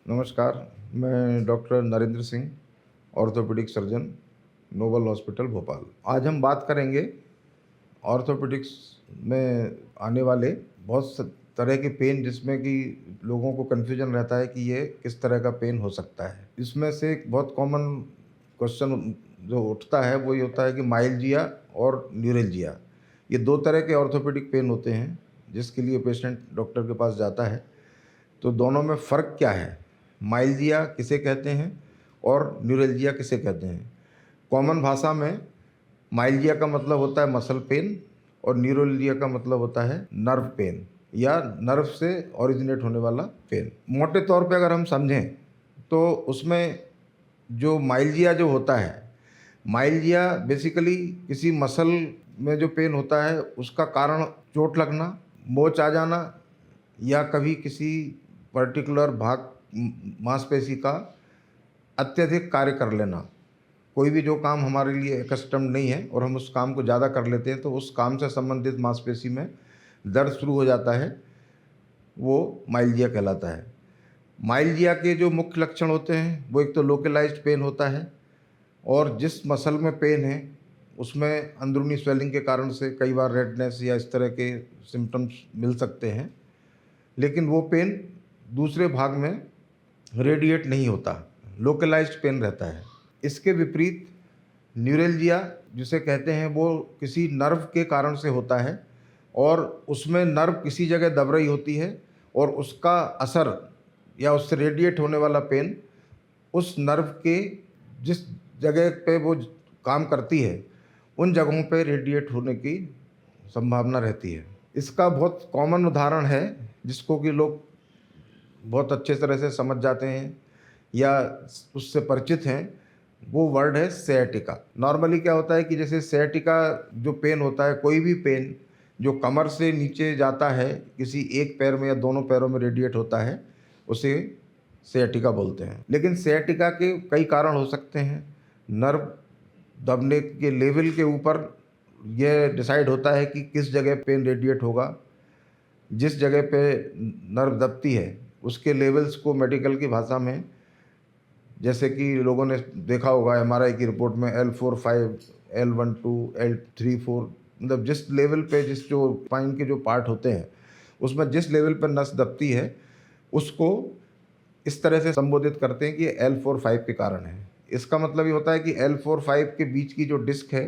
नमस्कार, मैं doctor Narendra Singh, orthopaedic surgeon, Noble hospital Bhopal. आज हम बात करेंगे ऑर्थोपेडिक्स में आने वाले बहुत तरह के पेन, जिसमें कि लोगों को कन्फ्यूजन रहता है कि ये किस तरह का पेन हो सकता है। इसमें से एक बहुत कॉमन क्वेश्चन जो उठता है वो ये होता है कि माइल्जिया और न्यूरेल्जिया, ये दो तरह के ऑर्थोपेडिक पेन होते हैं जिसके लिए पेशेंट डॉक्टर के पास जाता है। तो दोनों में फ़र्क क्या है, माइल्जिया किसे कहते हैं और न्यूरेल्जिया किसे कहते हैं? कॉमन भाषा में माइल्जिया का मतलब होता है मसल पेन और न्यूरोल्जिया का मतलब होता है नर्व पेन या नर्व से ओरिजिनेट होने वाला पेन। मोटे तौर पे अगर हम समझें तो उसमें जो माइल्जिया जो होता है, माइल्जिया बेसिकली किसी मसल में जो पेन होता है उसका कारण चोट लगना, मोच आ जाना या कभी किसी पर्टिकुलर भाग मांसपेशी का अत्यधिक कार्य कर लेना। कोई भी जो काम हमारे लिए कस्टम्ड नहीं है और हम उस काम को ज़्यादा कर लेते हैं तो उस काम से संबंधित मांसपेशी में दर्द शुरू हो जाता है, वो माइल्जिया कहलाता है। माइल्जिया के जो मुख्य लक्षण होते हैं वो एक तो लोकलाइज्ड पेन होता है और जिस मसल में पेन है उसमें अंदरूनी स्वेलिंग के कारण से कई बार रेडनेस या इस तरह के सिम्टम्स मिल सकते हैं, लेकिन वो पेन दूसरे भाग में रेडिएट नहीं होता, लोकलाइज्ड पेन रहता है। इसके विपरीत न्यूरेल्जिया जिसे कहते हैं वो किसी नर्व के कारण से होता है और उसमें नर्व किसी जगह दब रही होती है और उसका असर या उससे रेडिएट होने वाला पेन उस नर्व के जिस जगह पे वो काम करती है उन जगहों पे रेडिएट होने की संभावना रहती है। इसका बहुत कॉमन उदाहरण है जिसको कि लोग बहुत अच्छे तरह से समझ जाते हैं या उससे परिचित हैं, वो वर्ड है सciatica। नॉर्मली क्या होता है कि जैसे sciatica जो पेन होता है, कोई भी पेन जो कमर से नीचे जाता है, किसी एक पैर में या दोनों पैरों में रेडिएट होता है, उसे sciatica बोलते हैं। लेकिन sciatica के कई कारण हो सकते हैं। नर्व दबने के लेवल के ऊपर यह डिसाइड होता है कि किस जगह पेन रेडिएट होगा। जिस जगह पे नर्व दबती है उसके लेवल्स को मेडिकल की भाषा में, जैसे कि लोगों ने देखा होगा एमआरआई की रिपोर्ट में L4-5, L1-2, L3-4, मतलब जिस लेवल पे जिस जो स्पाइन के जो पार्ट होते हैं उसमें जिस लेवल पर नस दबती है उसको इस तरह से संबोधित करते हैं कि L4-5 के कारण है। इसका मतलब ये होता है कि L4-5 के बीच की जो डिस्क है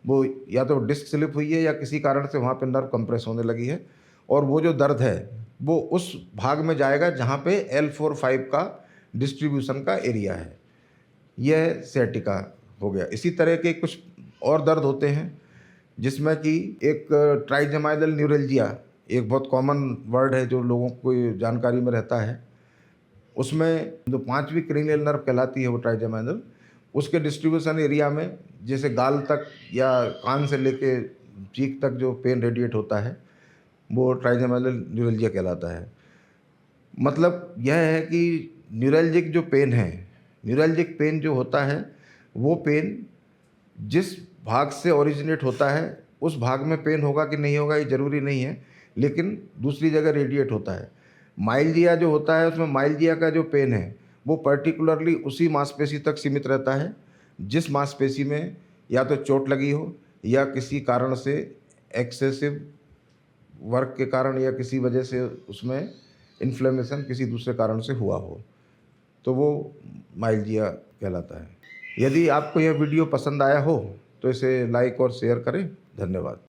वो या तो डिस्क स्लिप हुई है या किसी कारण से वहाँ पे नर्व कंप्रेस होने लगी है और वो जो दर्द है वो उस भाग में जाएगा जहाँ पे L4-5 का डिस्ट्रीब्यूशन का एरिया है। यह sciatica हो गया। इसी तरह के कुछ और दर्द होते हैं जिसमें कि एक ट्राइजेमाइनल न्यूरेल्जिया, एक बहुत कॉमन वर्ड है जो लोगों को जानकारी में रहता है। उसमें जो पांचवी क्रेनियल नर्व कहलाती है वो ट्राइजेमाइनल, उसके डिस्ट्रीब्यूशन एरिया में जैसे गाल तक या कान से लेके चीक तक जो पेन रेडिएट होता है वो ट्राइजेमाइनल न्यूरेल्जिया कहलाता है। मतलब यह है कि न्यूरल्जिक जो पेन है, न्यूरल्जिक पेन जो होता है वो पेन जिस भाग से ओरिजिनेट होता है उस भाग में पेन होगा कि नहीं होगा ये ज़रूरी नहीं है, लेकिन दूसरी जगह रेडिएट होता है। माइल्जिया जो होता है उसमें माइल्जिया का जो पेन है वो पर्टिकुलरली उसी मांसपेशी तक सीमित रहता है जिस मांसपेशी में या तो चोट लगी हो या किसी कारण से एक्सेसिव वर्क के कारण या किसी वजह से उसमें इन्फ्लेमेशन किसी दूसरे कारण से हुआ हो, तो वो माइल्जिया कहलाता है। यदि आपको यह वीडियो पसंद आया हो तो इसे लाइक और शेयर करें। धन्यवाद।